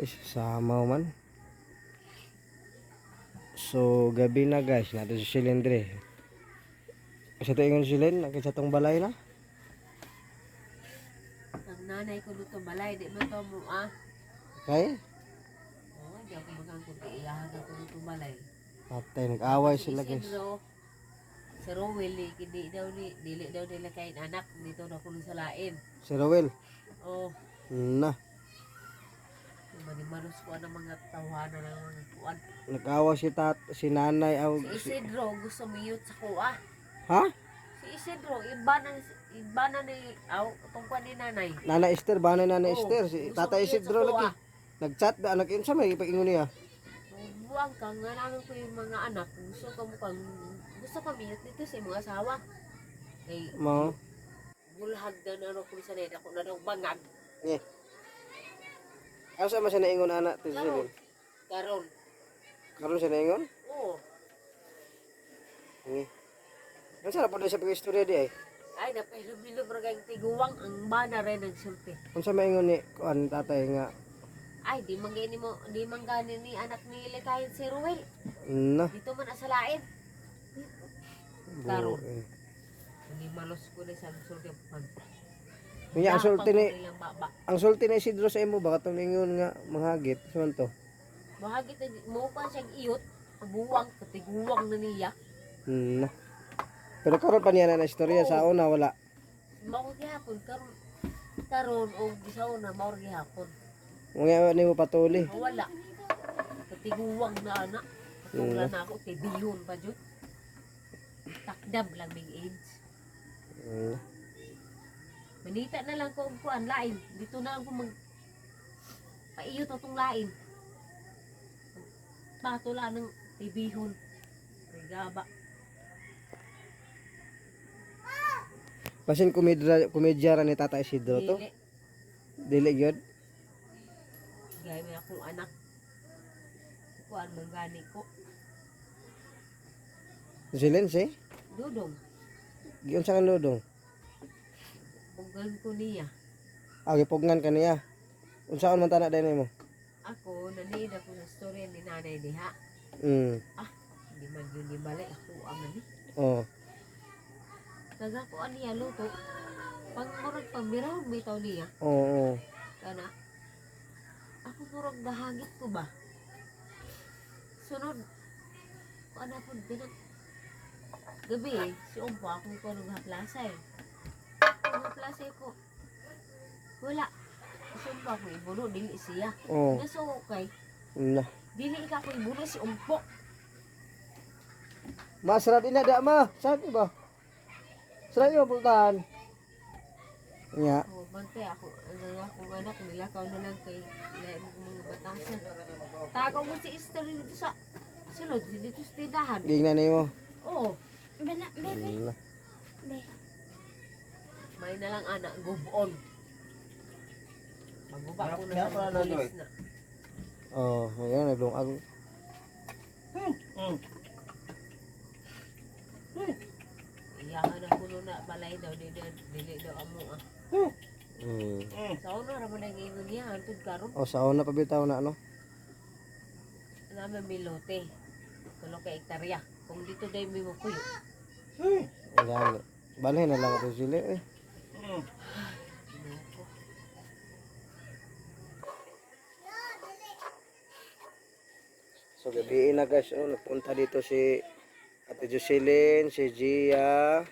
Samaw man. So gabi na guys, nato si silindre. Kasi ito yung silin, nakita tong balay na. Ang nanay ko dito balay, di man to mo Okay? Oo, di ako magangkot, iyahan ako dito balay. Patay, nag-away sila guys. Si Rowell, dili daw nila kain anak, dito na kuno sa lain. Si Rowel. Oh, Na. manimanos ko ang mga tawanan ng mga kuan. Nag-away si nanay. Si Isidro, gusto miyot sa kuha. Ha? Si Isidro, iba na ni, tungkwa ni nanay. Nana Esther, banay Nana Oo, Esther. Si gusto Tata mo yun Isidro sa lagi. kuha. Nag-chat ba? Sa may ipag-ingon niya. Buwang ka, nga namin ko yung mga anak, gusto ka miyot dito sa mga asawa. Kay, Mo. bulhag na ano kung sanay, ako na daw bangag. Yeah. Ano sa siya naingon anak? Karon, karon. Karon siya naingon? Oo. Ano sa po siya pag-istorya di ay? Ay, napahilom-hilom ragay tiguwang ang bana rin nagsulti. Ano sa maingon ni kuan tatay nga? Ay, di man gani ni anak ni Likayin si Ruel. Na. Dito man asalain. Karon. Hindi malos ko na sa sulti pag. Kunya Baba. ang sulti na Isidro sa imo baka tong ingon nga manghagit. Saan to? Mahagit na mo pa siyang iyot, buwang katiguwang na niya. Na. Pero karon pa niya na istorya sa una wala. Mao gihapon karon og sa una mao gihapon. Mga ni mo patuli. Wala. Katiguwang na anak. Katunglan na ako, tibiyon pa dyan. Takdam lang may AIDS. Manita na lang ko ang lain. Dito na ako paiyot na itong lain. Patula ng tibihon. Rigaba. Basin komedya ra ni Tata Isidro to. Dili gyud. Gaya may akong anak. Kuan manggani ko. Silense. Dudong. Giun sa kanudong. Puggan ko niya. Gipugnan kaniya. Unsaon man tana dai mo? Ako, nanida ko sa storya ni nanay diha. Hindi man yun ni balay. Ako aman ni. Oh. Kaga ko niya luto. Pag murag pambiraw, bitaw niya. Oo. Kana. Ako murag dahagit ko ba? Sunod. Ano po, gabi si Umpo, ako ko naghaplasa eh. Naghaplasa ko. Wala. Si Umpo ako ibuno, dili siya. Oh. Naso kay, Na. dili ka ako ibuno si Umpo. Masarap ina da ma. Sabi ba? Sarap yung pultahan. Nya. Oh, bante ako, akong anak, nilakaw na lang kay mga batasan. Tagaw mo si Esther dito sa sulod, dito sa tindahan. Gingnan nimo. Oo. Na. May na lang anak, gubon. Maguba ko na sa polis na. Oh, ayan naglungag. Iyahan na puno na balay daw, dili daw amo ah. Sa una raman ang ingon niya, antod karon. Oh, sa una pa bitaw na ano? Namin milote. Tulo ka hektarya. Kung dito daw may mukuyo. Ayan. Balay na lang ito sila eh. So gabi na guys, nagpunta dito si Ate Jocelyn, si Gia,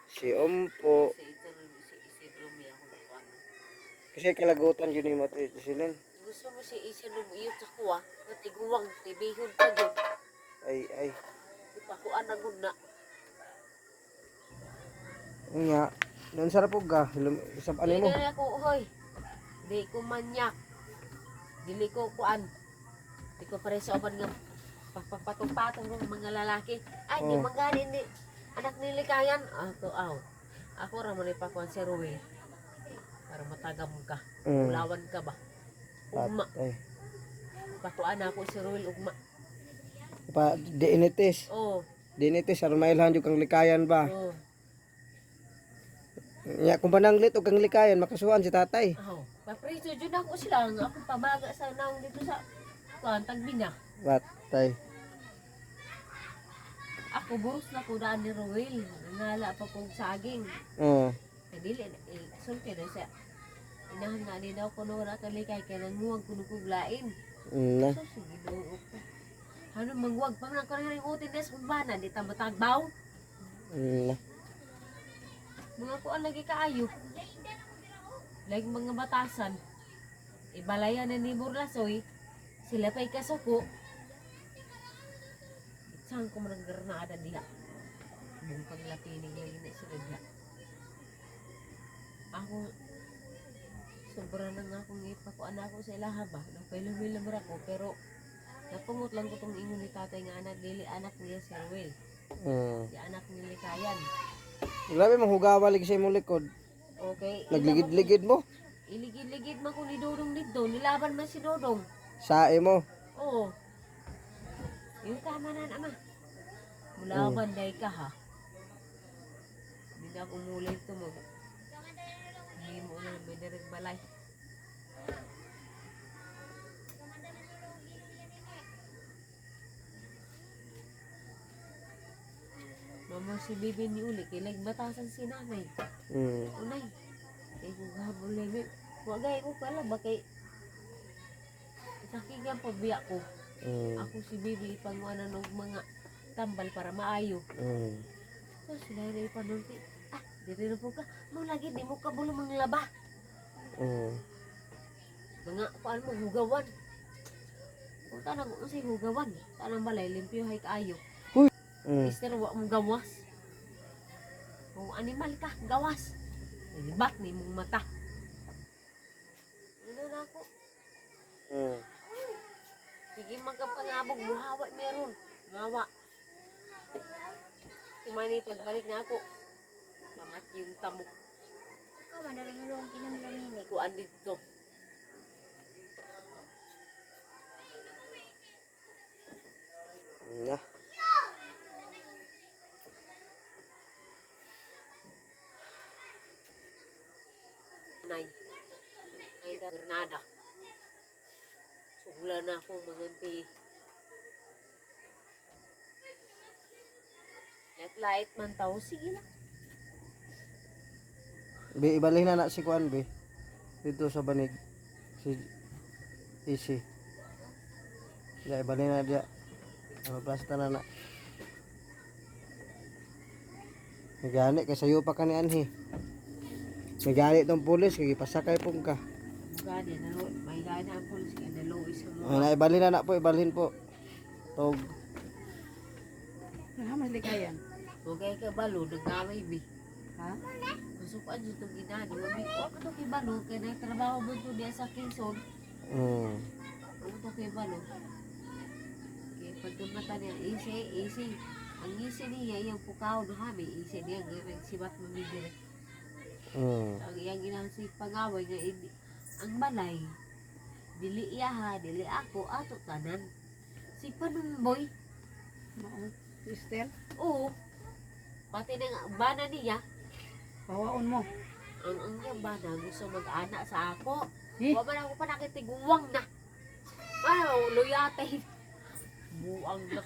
si Ompo. Si Isidro may ako nakuha. Kasi kalagutan yun yung Ate Jocelyn. Gusto mo si Isidro iyot sa kuha, natiguwang, tibihon ka dyan. Ay. Ipakuan na gud na. Nga, doon sarap po ka. Isang ano mo. Dili na ako, hoy. Di ko manyak. Dili ko kuan. Di ko pare sa oban nga patong-patong ng mga lalaki. Ay, di maganin ni anak ni Likayan. Ako ra man ipakuan si Ruel. Para matagam ka. Ulawan ka ba? Ugma. Pakuan ako si Ruel ugma. Pa diinitis. Oh. Diinitis aron mailhan jud kang likayan ba. Oh. Nya kung pananglit og kang likayan makasuhan si tatay. Oh. Papreso dyan ako sila. Nga akong pamaga sa naong dito sa kuan Tagbinya. Wat, tay. Ako buros na ko daan ni Roel. Nangala pa kong saging. Oo. Kadili, sulti na siya. Inahan nga ni daw ko nora kalikay kaya nanguwag ko nukuglain. Na. So, sige doon ko. Ano, mangwag pa nga ko rin yung utin des urbana. Di tamo tagbaw. Na. Mga kuan lagi kaayo. Like mga batasan. Ibalayan na ni Burlasoy. Sila pa'y kasuko. Saan ko man ang garnada diha. Buong paglapinig lagi na sila diha. Ako, sobra na nga akong ipakuan ako sa ilaha ba. Napailamil ako pero napungot lang ko tong ingon ni tatay nga anak dili anak niya si Ruel. Si anak ni Likayan. Grabe manghugawa lagi sa imong likod. Okay. Nagligid-ligid mo. Iligid-ligid man ko ni Dodong dito. Nilaban man si Dodong. Sae mo. Oo. Yung tama na naman. Mulaban day ka ha. Hindi na ako muli ito mo. Hindi mo na may balay. Mama si Bibi ni Uli. Kailag batasan si nanay. Unay. Kaya kung gahabol na yun. Wagay ko pala ba kay sakigan po biya ko. Ako si Bibi ipanguanan ng mga tambal para maayo. So sila na ipanunti. Dito na po ka. Mo lagi di mo ka bulo manglaba. Mga kuan mo hugawan. Kung tanang ko si hugawan. Tanang balay limpyo hay kaayo. Mister wa mo gawas. Kung animal ka, gawas. Nilibak ni mong mata. Ano na ako? Sige magkapangabog, buhawa meron. Ngawa. Kumani, pagbalik na ako. Mamat yung tamok. Ikaw, madaling hulong kinamlamin. Kuan dito. Na. Nay. Ay, Granada. Sugla na ako maganti. Light man tao, sige lang. Be, ibalhin na si Kuan, be. Dito sa banig. Si Easy. Ya, ibalhin na dia. Ano plasta na na. Nagani, kay sayo pa ka ni Anhi. Nagani tong pulis, kay pasakay po ka. Gani, may gani ang pulis kaya naluis ko. Na, ibalhin na po, ibalhin po. Tog. Mas likayan. Okay ka balo, nagkamay bi. Ha? Masukan dito itong ginani. Wabi ko, ako to kay balo, kaya nagtrabaho mo ito diya sa Kingston. Ako to kay balo. Kaya pagkamata niya, easy. Ang easy niya, yung pukaw na kami, easy niya, ngayon sibat mamigire. Ang iyang inang si pangaway nga, ang balay, dili iya ha, dili ako, ato tanan. Si Panumboy, Mao. Sister, oo, pati na bana niya, pawaon mo. ang iyang bana gusto mag-ana sa ako. Eh? Wa man ako pa nakitiguwang na. Wow, luyatay. Buang na.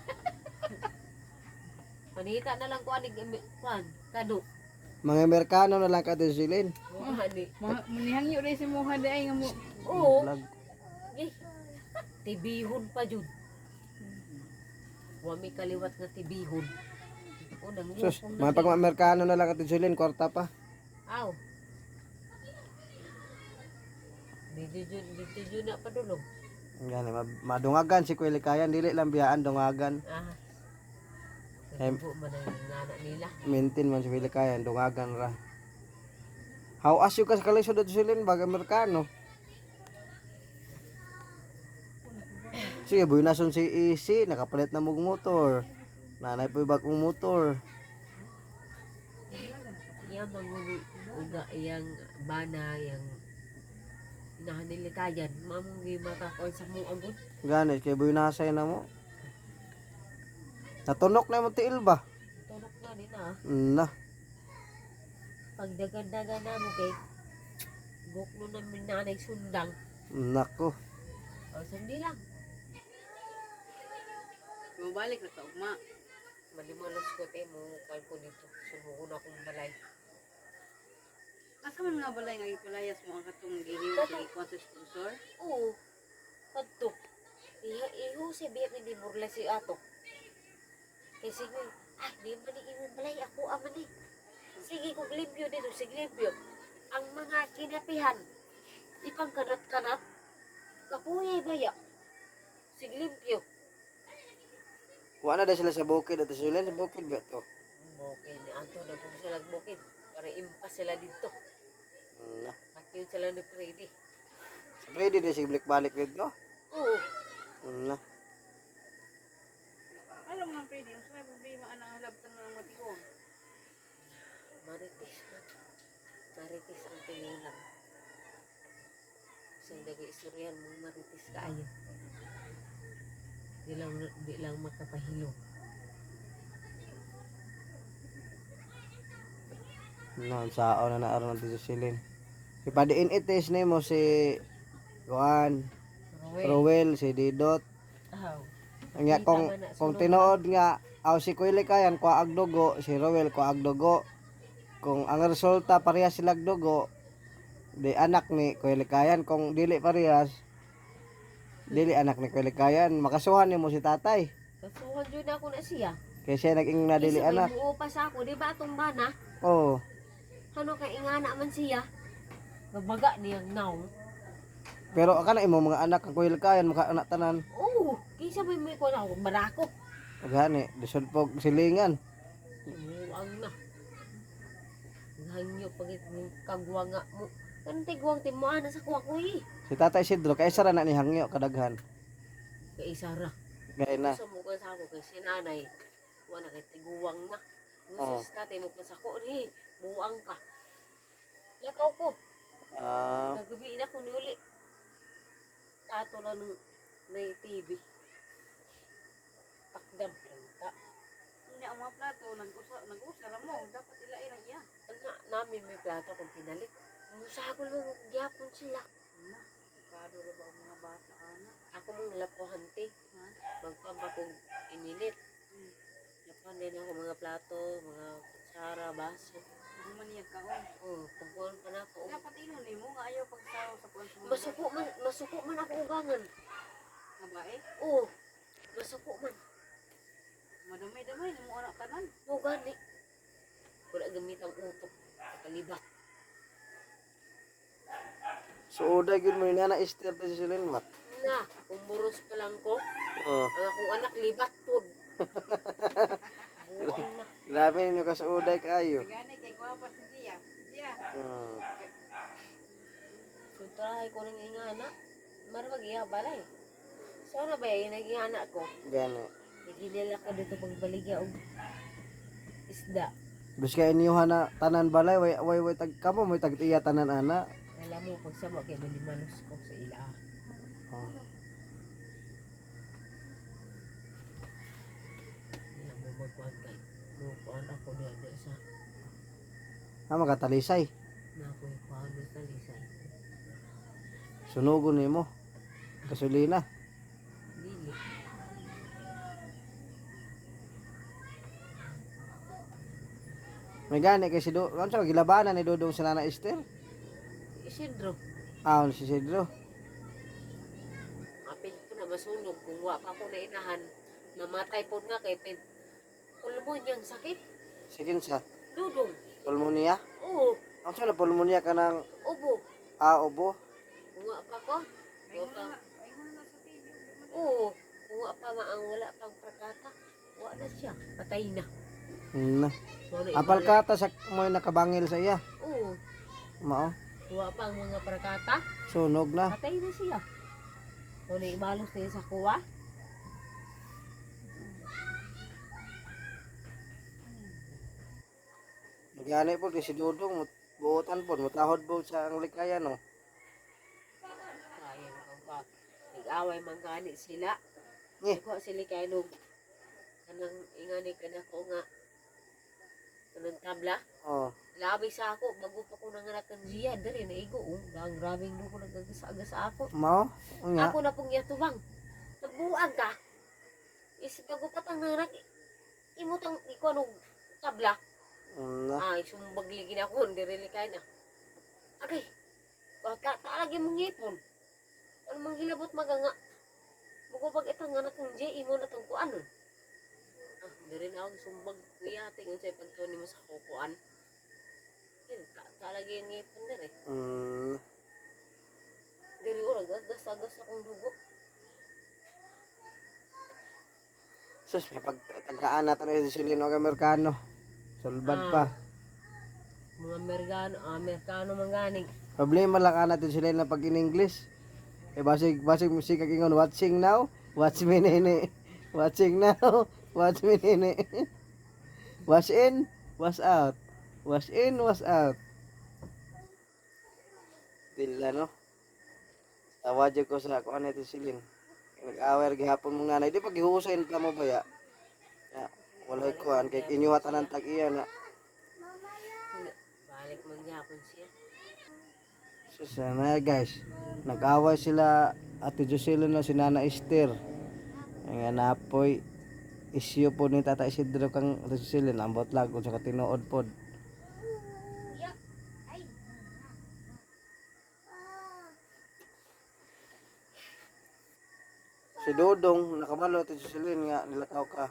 Panita na lang ko anig kado. Mga Amerikano na lang ka din silin. Ani. Manihangyo rin si Muha di ay nga mo. Oo. Vlog. Eh, tibihon pa jud. Wa mi kaliwat nga tibihon. O Sus, nangupong mga pag Amerikano na lang ka din silin, kwarta pa. Aw. Dito jud na padulog. Gani, madungagan si Kuya Likayan, dili lang biyaan dungagan. Nagbo man ang nana nila. Maintain man si Kuya Likayan, dungagan ra. How as you ka sa kalisod at silin, bag Amerikano. Sige, buhay nason si Easy, nakapalit na mong motor. Nanay po ibag mong motor. Yang uga yang bana yang nahanilikayan mamong gimata ko sa mo agud. Gani, kay buhay nasay na mo. Natunok na mo tiil ba? Tulok na din Na. pag dagan-dagan na mo kay Buklo namin nanay sundang. Nako. O, sandi lang. Bumalik na ka ugma. Malimalos ko tayo mo kalko dito. Sunugon akong balay. Asa man nga balay nga ipalayas mo ang katong gihiwa sa ikuan sa sponsor? Oo. Kadto. Iho si biyak ni Burla si ato. Kasi ko, di man ni imong balay. Ako aman ni. Sige kong limpyo dito. Sige limpyo. Ang mga kinapihan. Ipang kanat-kanat. Kapuyay baya. Sige limpyo. Wala na sila sa bukid at sila sa bukid ba to? Okay, ni Anto na kung sila bukid. Para impas sila dito. Na. Pakil sila ni Freddy. Sa Freddy na sige balik dito. Oo. Na. Alam nga pwede, ang may problema anang halabtan ng matigon. Marites na. Marites ang tingilan. Sa nag-istoryan mo, marites ka ayo. Di lang makapahilo. No, sao na naaro natin sa silin. Ipadiin itis ni mo si Juan, Rowel, si Didot. Aw. Nga kung tinuod nga aw si Kuya Kayan ko agdugo, si Rowel ko agdugo. Kung ang resulta parehas sila dugo, di anak ni Kuya Kayan. Kung dili parehas, dili anak ni Kuya Kayan. Makasuhan ni mo si tatay. Kasuhan yun ako na siya. Kaya siya naging na dili Isa may anak. buo pa sa ako, di ba itong bana? Oo. Ano kay ingana man siya? Nabaga niyang naw. Pero akala imo mga anak ang Kuya Kayan maka anak tanan. Oo, kisa may ko na ako, barako. Gani, disod pog silingan. Ang na. Hangyo pagit ng kagwa nga mo. Kanang tigwang timuan sa kuwa ko eh. Si Tatay Sidro kay sara na ni hangyo kadaghan. Kay Isara. Gaya na. Sa mukha sa ako kay sinanay. Wala kay tiguwang na. Oo. Gusto tatay mo pa sa ko ni. Buang ka. Lakaw ko. Ah, Nagabi na ko ni uli. Tato na nung may TV. Takdam lang ta. Hindi ang mga plato, nag-usa ra mo, dapat ilain ang iya. Namin may plato kung pinalit. Musagol mo gyapon sila. Na, kado ra ba ang mga bata ana? Ako mong lapuhante. Ha? Magpamba kong ininit. Lapan din ako mga plato, mga kutsara, baso. Hindi man niya kaon. Pagkuhan pa na ako. Dapat inon ni mo nga ayaw pagsaw sa kuan sa mga Masuko man ako ugangan. Nga ba eh? Oo, masuko man. Madamay-damay ni mo anak tanan. Ugani. Wala gamit ang utok. Kapalibak. so uday gyud mo ni Nana Esther ta si Silin ba? Na, kung buros pa lang ko, Oh. ang akong anak libat po. Buang na. Grabe ninyo ka sa uday kayo. Gani kay guwapa si Dia. Dia. Hmm. So, try ko ng ingana. Marwag iya balay. So, na ba yung nag-ingana ko? Gani. Nagilala ko dito pagbaligya og isda. Biska iniyuhan na tanan balay way tag kamo may tag iya tanan ana. Alam mo, pagsama kay malimanos ko sa ila. Oh. Alam mo magkuhan kay. Mukuhan ako niya sa Ha makatalisay. na ako yung kuhan sa lisay. Sunugon nimo. Gasolina. Dili. May gani kay si Do, ano sa gilabanan ni Dodong sa Nana Esther? Isidro. Ah, si Sidro. Apil ko na masunog kung wa pa ko na inahan. Namatay po nga kay Ped. Pulmoniyang sakit. Sige sa Dudong. pulmonya. Oo. Ang sa na pulmonya ka ng Ubo. ubo. Kung wa pa ko. Ay Wa mo pa. na ay mo na sa TV. Oo. Kung wa pa maang wala pang prakata. Wa na siya. Patay na. Na. So, na Apal ibala- kata sa mo nakabangil sa iya. Oo. Mao. Kung wa pa ang mga prakata. Sunog na. Patay na siya. So, na ibalos na sa kuwa. Gani po kay si Dodong buotan po mutahod po sa ang likayan no. Kaya naman pa. Nag-away man gani sila. Eh. Ko sila kay nung kanang ingani ka na ko nga Kanang tabla. Oh. Labi sa ako, bago pa ko nanganak ng Gia, dali na igo. Ang grabing do ko nagagasa-agasa ako. Mao? Unya. Ako na pong yatubang. Nagbuang ka. Is bago pa tang nanganak, imutang ikaw nung tabla. Ay, sumbag ligin ako, hindi rin kaya na. Agay, baka talagi mong ngipon. Ano mang hilabot maganga. Bago pag itang anak ng Gia, imo na itong kuan. Hindi rin ako sumbag kuya, tingin sa'yo pagtunin mo sa kukuan. Talagi yung ngipon na rin. Dili ko, nagagas-agas akong dugo. Sus, may pagtagkaan natin yung Silino ng Amerikano. Sulbad pa. Mga Amerikano mangganing. Problema lang ka natin sila na pag in English. Basig musik kag ingon, watching now, watch me nini. Watching now, watch me nini. Wash in, wash out. Wash in, wash out. Dila no. Tawadyo ko sa kuan natin silin. Nag-aware gihapon mong nanay, di pag gihusayin ka mo ba ya? Walay kuan kay kinyuhatan ng tag-iya na. Balik magyapon siya. So sana guys, nag-away sila Ate Jocelyn na si Nana Esther. Nga napoy isyu po ni Tata Isidro kang Ate Jocelyn, ambot lang kung sa katinuod pod. Si Dodong nakabalo Ate Jocelyn nga nilakaw ka.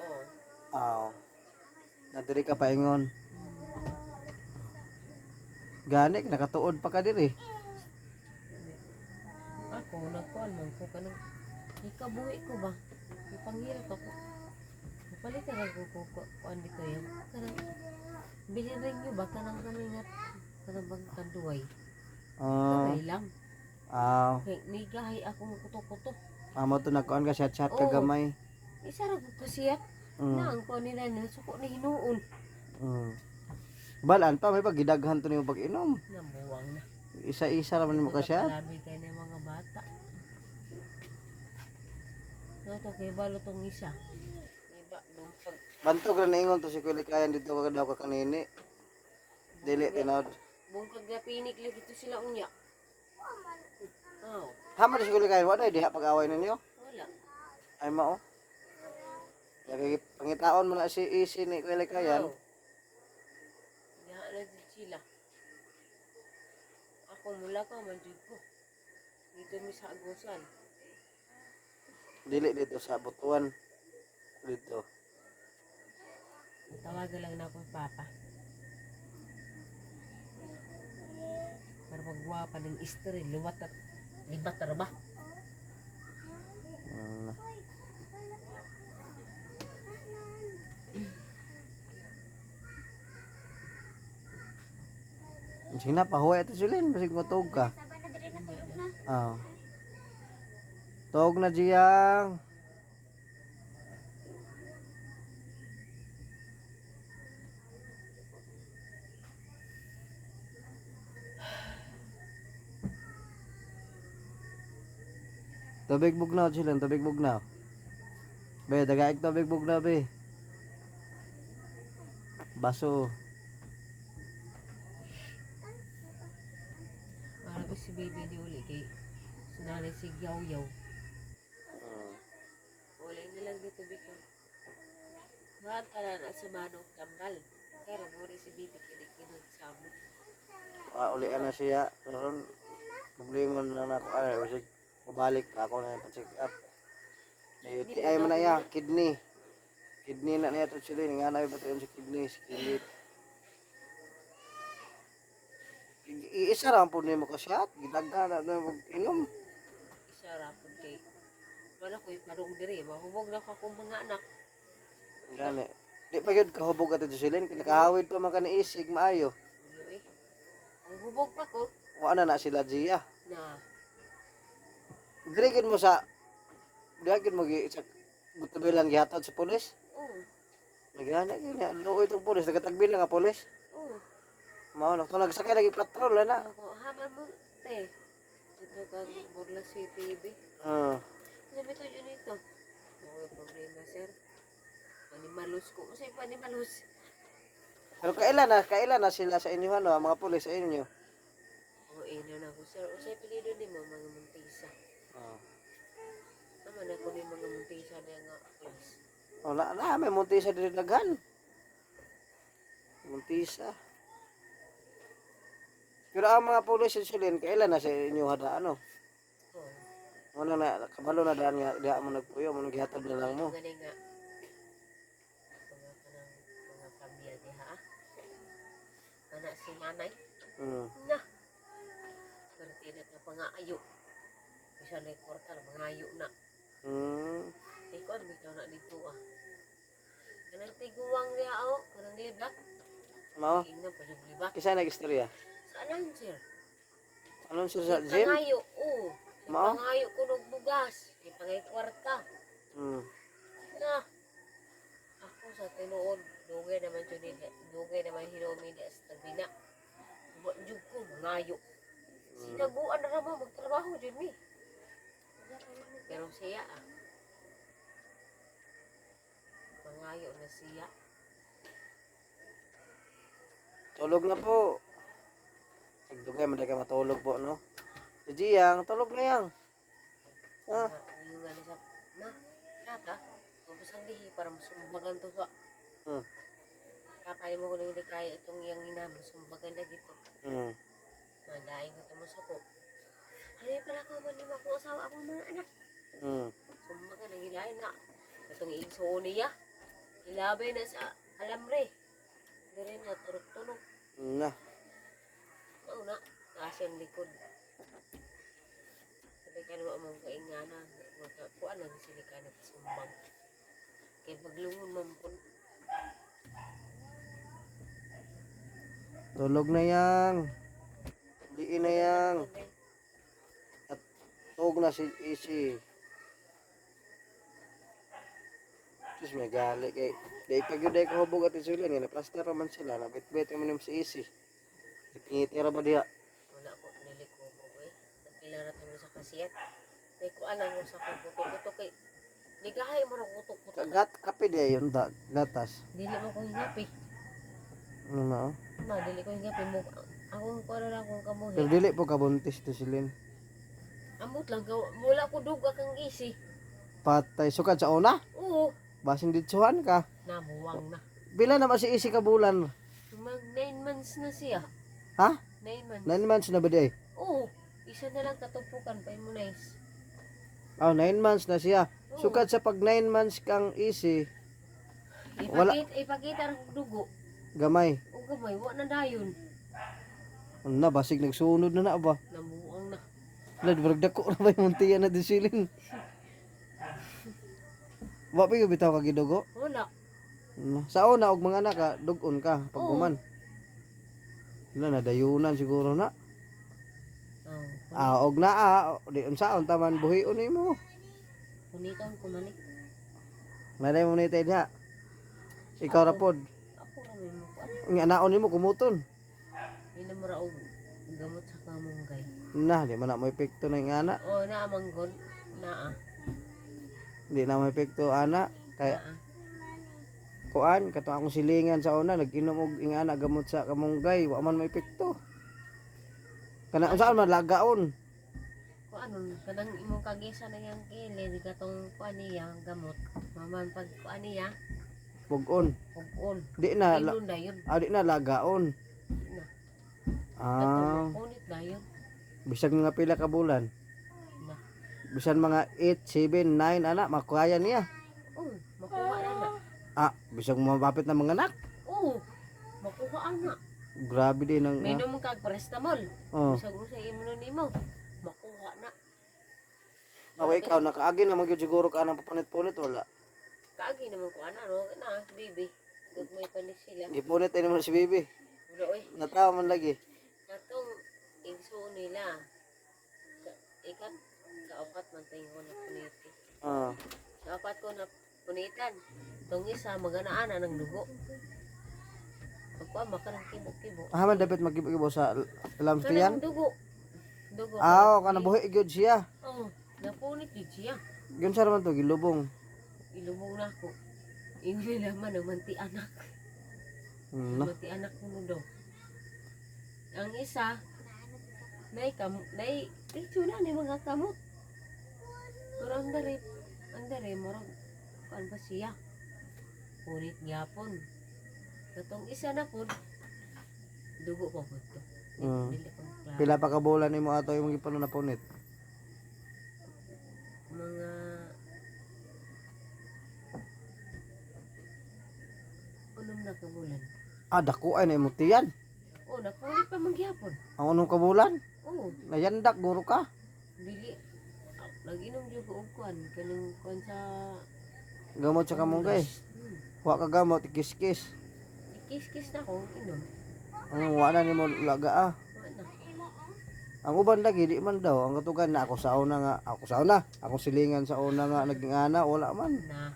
Oo. Aw. Nadiri ka paingon. Gani nakatuod pa ka diri. Ako, nagkuhan man ko ka nang ikabuhi ko ba? Ipanghirap ako. Napalitan ako kuhan dito yan. Kanang, bilhin rin nyo ba? Kanang kanang bang kanduay. Kamay lang. Aw. Nigahay akong kuto-kuto. Amo to nagkuan ka chat ka Oo. gamay. Isa ra ko siya. Na ang kuhan nila na suko ni hinuon. Balaan pa may pagidaghan to nimo pag-inom. Nabuwang na. Isa-isa naman mo ka siya. Labi kayo ng mga bata. Nato kay balo tong isa. Iba, dumpag. Bantog na ingon to si Kulikayan dito ka daw ka kanini. Dili tinawd. Bungkag na pinik lagi ito sila unya. Oh, Hama si Kulikayan wala diha pag-away ninyo. wala. Ay mao. Lagi pangitaon mo na si Isi ni Kulikayan. Oh. Dihaan na din sila. Ako mula ka, manjud ko. Dito mi sa agusan. Dili dito sa Butuan. Dito. Tawagan lang na ako papa. Para magwapa ng istri, luwat at libat na ba? Sige na, pahuwi ito silin. Basig matog ka. Tog na Jiyang. Tubig bugnaw silin, tubig bugnaw. Be, dagaig tubig bugnaw be. Baso. Para ko si baby di uli kay sunali si Yaw-Yaw. Uli na lang dito biko. Mahal ka na sa manong kambal. Pero muli si baby kinikinog sa mo. Ulian na siya. Karon problema na ako ay usig mabalik pa ako na check up. UTI man na ya, kidney. Kidney na niya to sila nga na ba sa kidney, kidney. Iisa ra po nimo ka shot, gidaghan na mo inom. Isa rapon kay wala ko iparong diri. Mahubog na ka kong mga anak. Gani. Di pa gyud kahubog ato sila, kinakahawid pa man ka ni isig maayo. Ulo eh. Ang hubog pa ko Wa na sila Gia. na Dirigin mo sa dirigin mo gi sa butabilan gihatod sa pulis. Nagana gyud luoy tong pulis, nagatagbil nga pulis. Mao na to nagsakay lagi patrol na. Ako, haman mo, te. Ito kang Burla City, be. Ah. Sabi to yun ito. Okay, problema, sir. Animal malus ko. Kasi pa ni malus. Pero kailan na sila sa inyo ano, ang mga pulis sa inyo? O ina na ko sir. Usay pilido ni mo mga muntisa. Oh. Naman ako ni mga muntisa na nga pulis. Oh, may muntisa diri daghan. Muntisa. Pero ang mga pulis sa Silin, kailan na sa inyo hada ano? Oh. Wala na kabalo na daan nga diha mo nagpuyo, mo naghihatag na lang mo. Gani nga. Mga pamilya diha. Anak si nanay. Mm. Na. Pero tinat nga pangaayo. Bisa na portal mangayo na. Ikaw ano bitaw na dito ah. Kanang tiguwang niya ako. Kanang libak. Mao, Tingnan pa yung libak. kisa nagistorya. Saan sir? Anong sir sa Si gym? pangayo. Oo. Si Mao? pangayo kunog bugas. Si pangay kwarta. Mm. Na. Ako sa tinuod. Dugay naman yun nila. Dugay naman hinumida sa tabina. Buwan ko. Mangayo. Sinaguan na naman. Magtrabaho dyan mi. Pero siya ah. Mangayo na siya. Tulog na po. Nagdugay man ka matulog po, no? Si Giyang, tulog na yang. Ah, Yung nga sa na. Nata. Tapos ang dihi para masumbagan to sa. Hmm. Kapay mo ko lang hindi kaya itong iyang ina. Masumbagan na gito. mm. Mandaing ko mo sa ko. Ano pala ko man lima ko asawa akong mga anak. Mm. Sumbagan na gilain na. Itong iso niya. Ilabay na sa alamre. Dire na turok-turok. Na. Oo na. Kasi ang likod. Sabi ka naman mong kaingana. Kuan lang sila ka nagsumbang. Kaya paglungon mampun. Tulog na yang. Diin na yang. Tulog na si Isi. Sus may gali kay. Day pag yun day ko hubog at isulan nga. Naplaster naman sila. Nabit-bit naman yung si Isi. Ipingitira ba diya? Wala ko niliko mo eh. Nagpilarat mo sa kasiyat. Kaya ko alam mo sa kuto-kuto kay. Ligahay mo na kuto-kuto. Kagat kape diya yun da. Gatas. Dili mo ko hingapi. Ano na oh? Ma, dili ko hingapi mo. Akong ko na lang kung kamuhi. Pero dili po kabuntis to silin. Amot lang gawa. Mula ko duga kang isi. Patay. Sukad sa una? Oo. Basin ditsuhan ka. Namuwang na. Bila naman si Isi ka bulan. Mag 9 months na siya. Ha? 9 months. 9 months na ba di? Oo. Isa na lang katupukan pa mo nice. Oh, 9 months na siya. Oo. Sukad sa pag 9 months kang Isi, Wala. Ipakita rin dugo. gamay. O gamay, wa na dayon. Ano na, basig nagsunod na ba? Namuwang na. Lad, baragdako na ba yung muntiyan na disilin? Wa pa yung bitaw ka gidugo? Wala. Sa una, og mga anak ka, dugon ka, pag Oo. guman. Wala na, dayunan siguro na. Oh. Og na, di unsaon taman, buhion ni mo. Puniton ko manik. Naday mo nitay diha. Ikaw ra pod. Ako ra may mo kuan. Nga naon nimo kumutol. Hindi mo ra og gamot sa kamunggay. Na, di man na mo epekto na yung ana. O naa manggon. Naa. Di na mo epekto ana. Kaya Naa. kuan kato akong silingan sa una nag-inom og ingana gamot sa kamunggay wa man mo epekto. Kana unsaon man lagaon? Kung ano, kanang imong kagisa na yung kili, di katong kuan niya, gamot. Maman pag kuan niya, Pugon. ug-on. Di na Ilon na yun. di na lagaon. Di na. Ah, Katong punit na yun. bisag mga pila ka bulan. Na. Bisan mga 8, 7, 9 ana makaya niya. Oo, makuha na na. Bisag mabapit na mga anak. Oo, makuha na. Grabe din ang Minom kag paracetamol. oh. Bisag mo sa imuno nimo, makuha na. Okay, ikaw nakaagi na magyud siguro ka nang papunit-punit wala. Kaagi naman ko ana no, na baby. Good may panis sila. Gipunit ini mo si Bibi. Wala oy. Natawa man lagi. Katong igso nila. Ikat kaupat man tayo ko na puniti. Ah. Kaupat ko na punitan. Tong isa maganaan na ng dugo. Pagkuha maka ng kibo-kibo. Man dapat magibo sa alam Kanang tiyan. dugo. Dugo. Kana buhi gyud siya. Oo, napunit yun siya. Gyud sa man to gilubong. Ilubong na ako. Ingli naman namanti anak. No. Namanti anak ko daw. Ang isa, dito na ni mga kamot. Pero ang dari, morag, kuan ba siya? Punit gyapon. Katong isa na po, dugo pa po ito. Dili pa klaro. Pila pa ka bulan nimo ato imong gipano na punit? Mga unom na kabulan. Dako ay na imong tiyan. Oh, napulit pa magyapon. Ang unong ka bulan? Oh, Nayandak guro ka. dili. Nag-inom jud ko og kuan kanang kuan sa Gamot sa kamunggay. Wa ka gamot kis-kis. Kis-kis na ko inom. Ang wala nimo laga Wala. Ang uban lagi di man daw ang katugan na ako sa una, ako silingan sa una nga naging ana wala man. Na.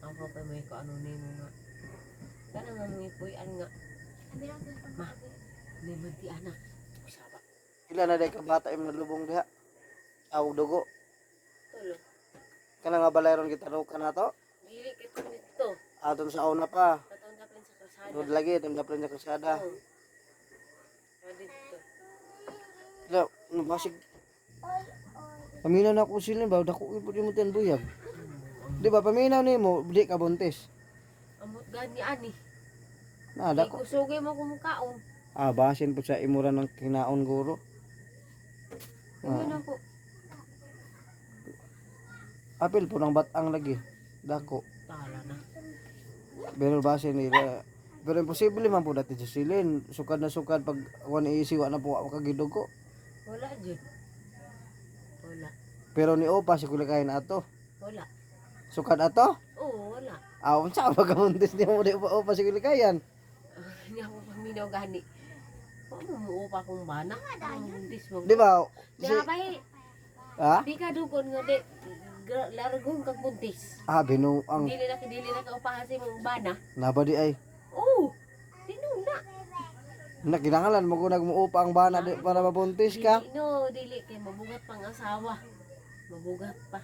Ako pa may ko ano nimo nga. Kana nga mo ipuy-an nga. Ma. May manti anak. Usaba. Ila na day ka bata imong nalubong diha. Aw dugo. Tulo. Kana nga balayron kita ro kana to. Dili kito nito. Aton sa una pa. Katong daplin sa kasada. Dud lagi timdaplan sa kasada. Oh. Dito. Ila basig. Paminaw na ko silin ba dako ipod mo ten buyag. Di ba paminaw nimo di ka buntis. Amot gani ani. Na Di dako. kusugay mo kumukaon. Basin po sa imura ng kinaon guro. Ayun ako. Apil po ng batang lagi. Dako. Tala na. Pero basin nila. Pero imposible man po dati sa silin. Sukad na sukad pag wan iisiwa na po ako kagidugo. Wala jud. Wala. Pero ni Opa si kulikain ato. Wala. Sukad ato? Oo, wala. Unsa ka pagkamuntis niya mo ni Opa si kulikayan? Hindi ako paminaw gani. Paano mo pa kung bana? Ang dis mo. Di ba? Si, Dabay, ha? di ka dugon nga di. Largong kag buntis. Binuang. Dili na ka upahan sa imong bana. Nabadi ay. Oo. Tinuna. Nakinangalan mo kung nagmuupa ang bana para mabuntis ka. Dili kay mabugat pang asawa. Mabugat pa.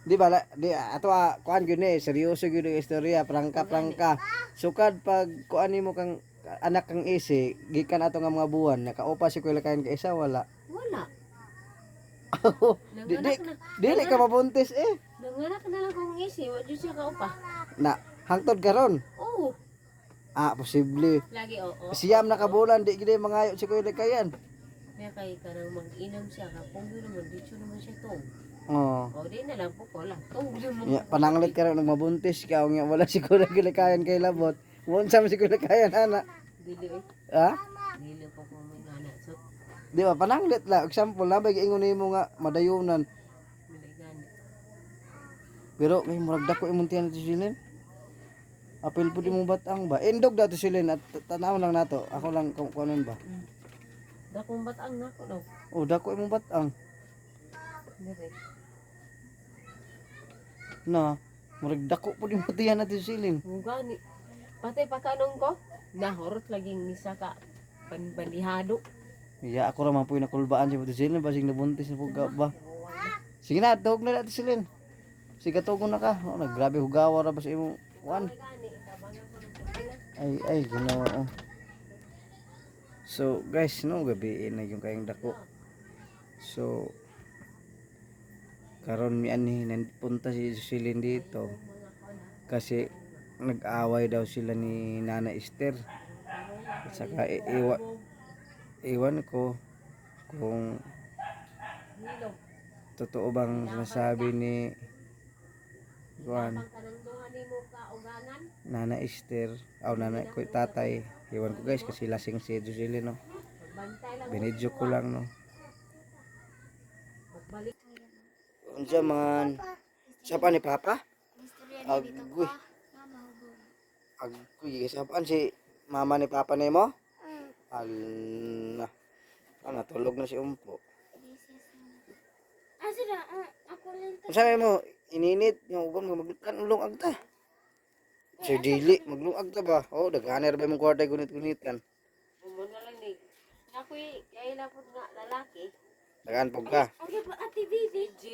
Di ba? Di ato kuan gyud ni seryoso gyud ang istorya, prangka. Sukad pag kuan nimo kang anak kang isi, gikan ato nga mga buwan, nakaupa si kuya kayan ka isa wala. Wala. Dili ka mabuntis eh. Nanganak na lang kong isi. Wa jud siya ka upa. Na hangtod karon. Oo. Posible. Lagi oo. Siyam na kabulan di gid mangayo si kuya kayan. Kaya kay kanang mag-inom siya kapag yun naman, dito naman siya to. Oh. O, di na lang po ko lang. Tunggu mo. Ya, pananglit ka rin mabuntis ka nga wala si kuya kayan kay labot. Unsa man si kuya kayan ana? Dili eh. Ha? Dili po ko may nana. So, Di ba pananglit la example na ba giingon nimo nga madayunan. dili gani. Pero may murag dako imong tiyan ti silin. Apil pud imong batang ba? Indog dato silin at tanaw lang nato. Ako lang kung kuanon ba. Dakong batang na ko daw. Dako imong batang. Dili. Na, murag dako pud imong tiyan nato silin. Mo gani. Pati pagkanong ko, nahorot laging isa ka panbalihado. Ya ako ra man puy nakulbaan si silin basig nabuntis na pud ka ba. Sige na, tawag na natin silin. Sige tugon na ka. Grabe hugawa ra ba sa imong kuan. Gani, tabangan ko ng pagkila. Ay, ginawa oh. So, guys, no, gabi na yung kayong dako. So, karon mi ani punta si Silin dito kasi nag-away daw sila ni Nana Esther. At saka iwan ko kung Nilo. totoo bang sinasabi ni Juan Kanang duha nimo ka ugangan. Nana Esther o Nana ko tatay. Iwan ko guys kasi lasing si Jocelyn no. Bantay lang. Binidyo ko lang no. Balik. Unsa man? Sapa ni Papa? Agoy. Agoy, sapaan si mama ni Papa nimo? Alna. Natulog na si Umpo. Sila, ako lang. Unsa mo? Ininit yung ugon maglukan ulong agta. Si dili maglungag ta ba? Daghaner ba mong kwarta gunit-gunitan? Mo na lang ni. Ako'y kaya na po nga lalaki. Dagaan pog ka. Okay ba, Ate Vivi? CJ.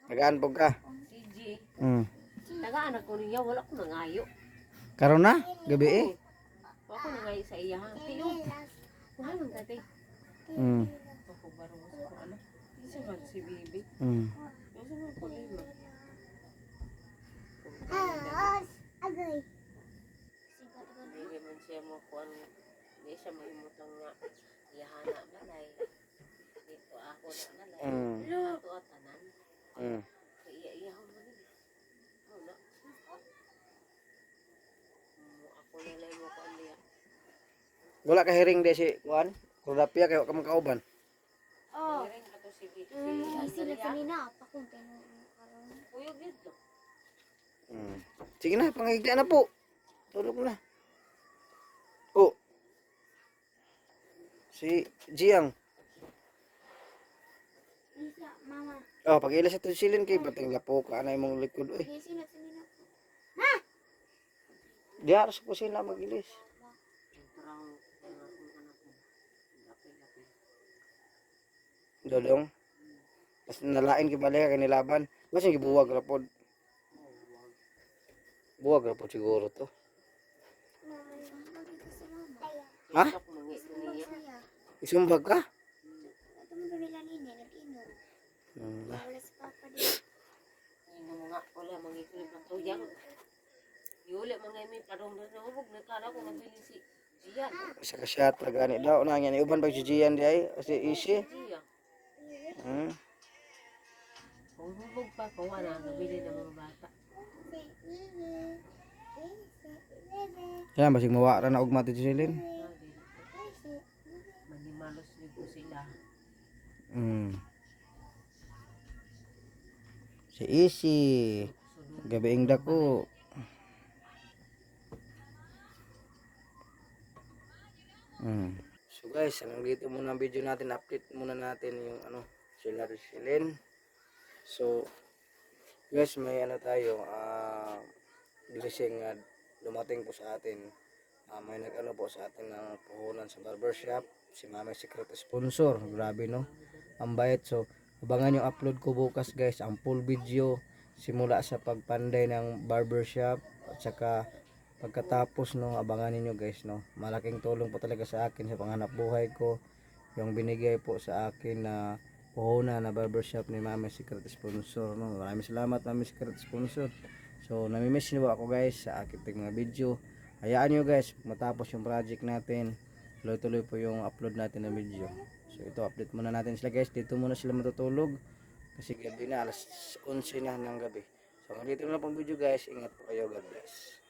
Dagaan pog ka. CJ. Mm. Sige, Taga-anak ko niya, wala ko nangayo. Karon na gabi eh. Wala ko nangayo sa iya. Tiyo. Wala man dati. Mm. Ako baro mo sa ano. Isa man si Bibi. Mm. Isa man ko lima. Hindi man siya mo kuan. Hindi siya mahimutang nga. Iyahana balay. Dito ako na balay. Mm. Ato at tanan. Mm. Iya-iyaw mo nila. Wala. Ako nilay mo ko niya. Wala ka hiring de si kuan. Kurapia kay wa ka magkauban. Oh. Meron ka to si Sila Andrea. kanina pa kung karon. Uyog dito. Mm. Sige na, pangigla na po. Tulog na. Oh. Si Jiang. Isa, mama. Oh, pag-ila sa silin kay bating lapo ka na imong likod oy. Sila kanina. Diha sa kusina magilis. Parang anak mo. Lapin-lapin. Dodong. Mas nalain kay balik ka nilaban. Mas gibuwag ra pod. Buwag ra pod siguro to. Ha? TikTok mangi niya. Isumbag ka? Ito mo nila nini, nag-inom. Hmm. Wala si Papa din. Ino mo nga wala mangikilip ng tuyang. Yuli mga may padong na hubog na kala ko mabili si Gian. Sa kasyat ra gani daw na nga ni uban pag jijian di ay kasi easy. Gia. Hmm. Kung hubog pa ko wala nabili ng mga bata. Yan basig mawara na og mati silin. Manimalos ko sila. Hmm. Si easy. Gabiing dako. Hmm. So guys, hanggang dito muna ang video natin. Update muna natin yung ano, sila Silin. So guys, may ano tayo, blessing na dumating po sa atin. May nag-ano po sa atin ng puhunan sa barbershop. Si Mama Secret sponsor. Grabe no. Ang bayad. So abangan yung upload ko bukas guys. Ang full video simula sa pagpanday ng barbershop at saka pagkatapos no, abangan niyo guys no. Malaking tulong po talaga sa akin sa panghanap buhay ko yung binigay po sa akin na puhunan na barbershop ni Mama Secret sponsor no. Maraming salamat Mama Secret sponsor. So namimiss niyo ako guys sa aking mga video. Hayaan niyo guys matapos yung project natin. Tuloy-tuloy po yung upload natin ng video. So ito update muna natin sila guys. Dito muna sila matutulog kasi gabi na, alas 11 na ng gabi. So hanggang dito na lang pong video guys. Ingat po kayo. God bless.